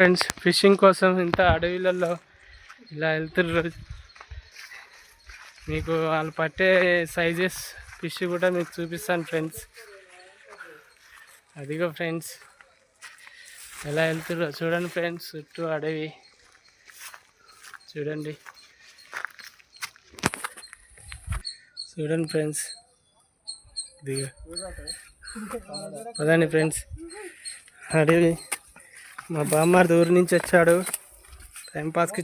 Friends fishing కోసం ఇంత అడవిలలో ఇలా వెళ్తున్నారు. మీకు వాళ్ళు పట్టే సైజెస్ ఫిష్ కూడా మీకు చూపిస్తాను ఫ్రెండ్స్. అదిగో ఫ్రెండ్స్ ఎలా వెళ్తున్నారు చూడండి ఫ్రెండ్స్. చుట్టూ అడవి చూడండి ఫ్రెండ్స్. దిగ పదండి ఫ్రెండ్స్. అడవి మా బామ్మారి ఊరి నుంచి వచ్చాడు. టైంపాస్కి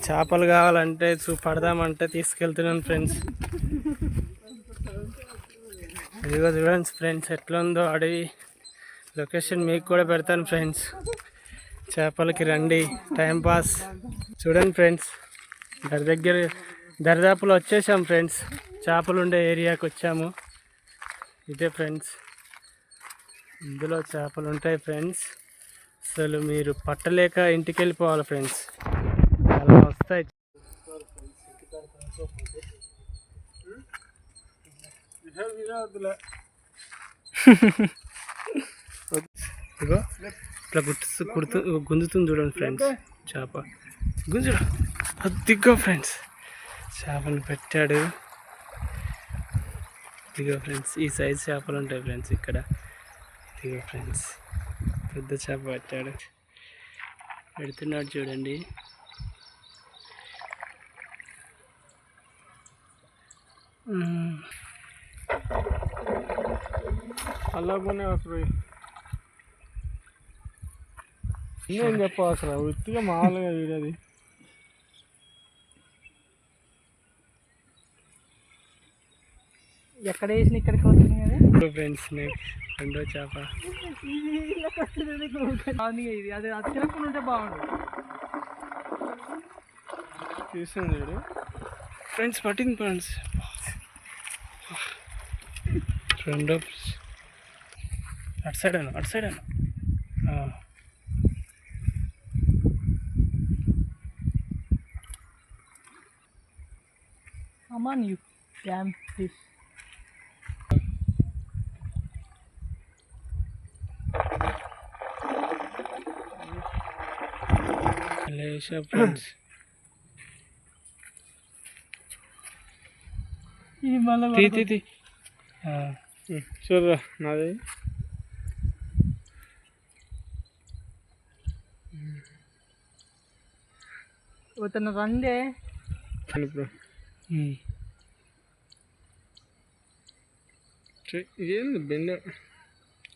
చేపలు కావాలంటే పడదామంటే తీసుకెళ్తున్నాను ఫ్రెండ్స్. ఇదిగో చూడండి ఫ్రెండ్స్ ఎట్లా ఉందో అడవి. లొకేషన్ మీకు కూడా పెడతాను ఫ్రెండ్స్. చేపలకి రండి, టైంపాస్ చూడండి ఫ్రెండ్స్. దరిదాపులో వచ్చేసాం ఫ్రెండ్స్. చేపలు ఉండే ఏరియాకి వచ్చాము. ఇదే ఫ్రెండ్స్, ఇందులో చేపలు ఉంటాయి ఫ్రెండ్స్. అసలు మీరు పట్టలేక ఇంటికి వెళ్ళిపోవాలి ఫ్రెండ్స్, అలా వస్తాయి. ఇగో ఇట్లా గుంజుతుంది చూడండి ఫ్రెండ్స్. చేప గుంజుడు అదిగో ఫ్రెండ్స్, చేపలు పెట్టాడు. ఇదిగో ఫ్రెండ్స్ ఈ సైజ్ చేపలు ఉంటాయి ఫ్రెండ్స్ ఇక్కడ. ఇదిగో ఫ్రెండ్స్ పెద్ద చేప పట్టాడు, పెడుతున్నాడు చూడండి. అలాగనే అసలు ఏం చెప్పవు అసలు ఉత్తిగా మామూలుగా వీడది. ఎక్కడ వేసిన ఇక్కడికి వస్తుంది కదా ఫ్రెండ్స్. రెండో చేప ఇది అది తినకుండా ఉంటే బాగుండు. చూసింది చూడు ఫ్రెండ్స్, పట్టింది ఫ్రెండ్స్. రెండో అటు side Anu Come on, you damn fish. Malaysia friends. ఇది మళ్ళీ చూడరా నాది. తను రండే ఏంది బెండ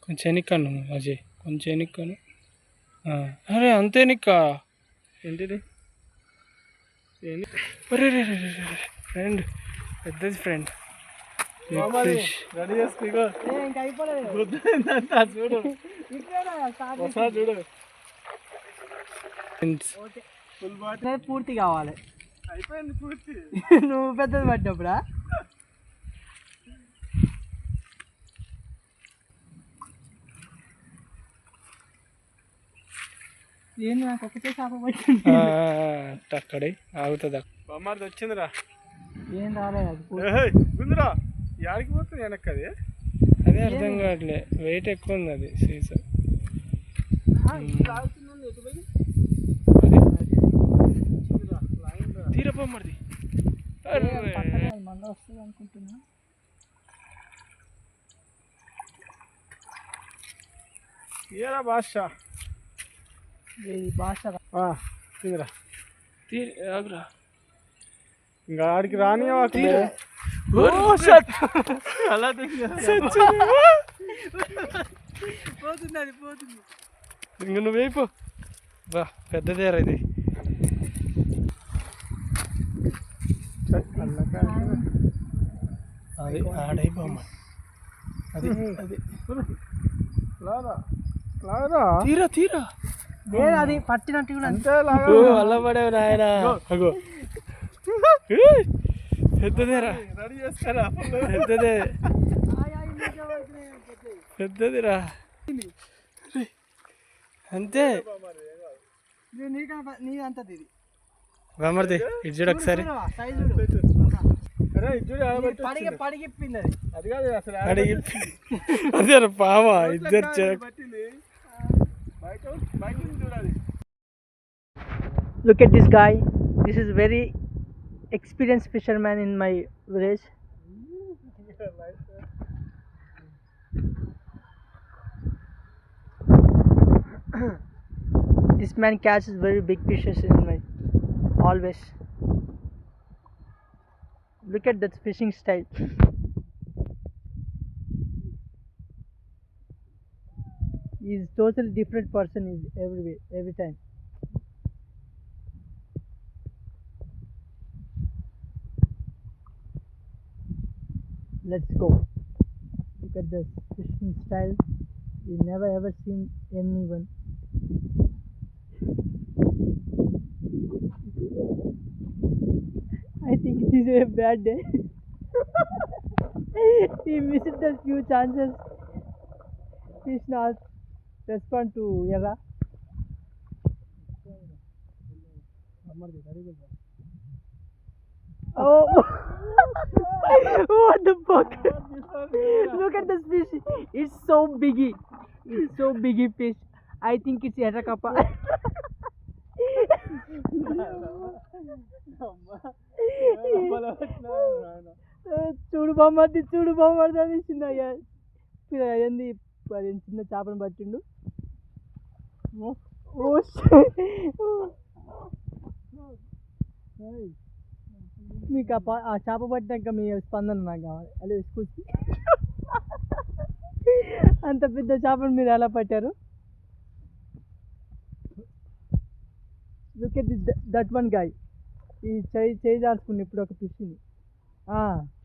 కొంచెం ఎనిక్కాను అజయ్, కొంచెం ఎనిక్కాను. అరే అంతే ఎనిక్కా. ఏంటిది ఫ్రెండ్, పెద్దది ఫ్రెండ్. రెడీ చేసుకో ఇంకా అయిపోలేదు చూడు చూడు పూర్తి కావాలి. అయిపోయింది పూర్తి. నువ్వు పెద్దది పట్టినప్పుడా ఏంది నాకు ఒకటే చేప పట్టింది. అక్కడే ఆగుతుంది. బొమ్మది వచ్చిందిరా. ఏం రాలేదు అది గుందిరా. యాడికి పోతుంది వెనక్కి అది. అదే అర్థం కావట్లే, వెయిట్ ఎక్కువ ఉంది అది సీసా. తీరపోమ్మది మళ్ళీ వస్తుంది అనుకుంటున్నా. ఏరా భాష భాష తీరా ఆగురా. ఇంకా ఆడికి రాని అలా పోతుంది అది పోతుంది. ఇంక నువ్వు వేయిపో. బా పెద్దదేరా ఇది. అది ఆడైపోమ్మ. అది అది తీరా తీరా. అది పట్టినట్టు కూడా అంతే అలా పడేవు నాయన. అగో పెద్దదేరా, రెడీ చేస్తారా. పెద్దదే పెద్దదిరా. అంతే నీదంతది ఇది. బామర్ది ఇటు చూడు ఒకసారి. పడిగిప్పింది అది కాదు అసలు అదే పామ ఇద్దరు బయట చూడాలి. Look at this guy. This is very experienced fisherman in my village. This man catches very big fishes in my always. Look at that fishing style. He's totally different person is every time. Let's go. Look at the fishing style. You never ever seen anyone. I think it is a bad day. He missed the few chances. Fish not respond to Eva. Oh, what the fuck? Look at this fish. It's so biggie. It's so biggie fish. I think it's Erakapa. చూడు బొమ్మది అని చిన్నగా ఏంది చిన్న చేపను పట్టిండు. మీకు ఆ చేప పట్టినాక మీ స్పందన నాకు కావాలి. అదే స్కూల్కి అంత పెద్ద చేపను మీరు ఎలా పట్టారు? Look at that one guy. ఈ చేయి దాచుకుని ఇప్పుడు ఒక ఫిష్ని.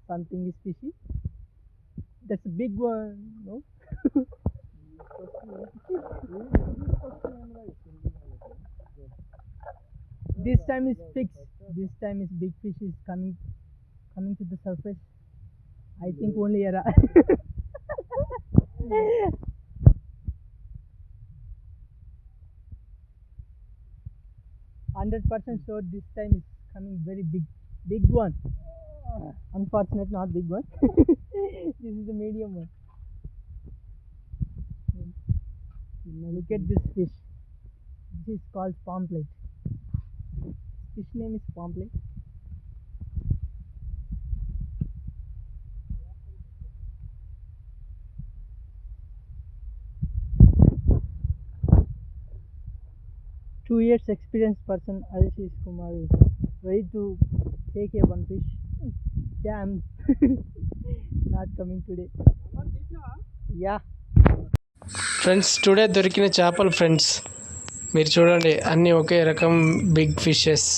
Something is fish. That's big one. No, this time is fixed. This time is big fish is coming to the surface. I think only era. 100% sure this time is coming very big one. Unfortunately not big one. This is a medium one. Now look at this fish. This is called pomfret. Fish name is pomfret. Two years experienced person Ashish Kumar is ready to take a one fish. Damn, not coming today. Yeah. Friends today దొరికిన చేపలు friends మీరు చూడండి, అన్నీ ఒకే రకం big fishes.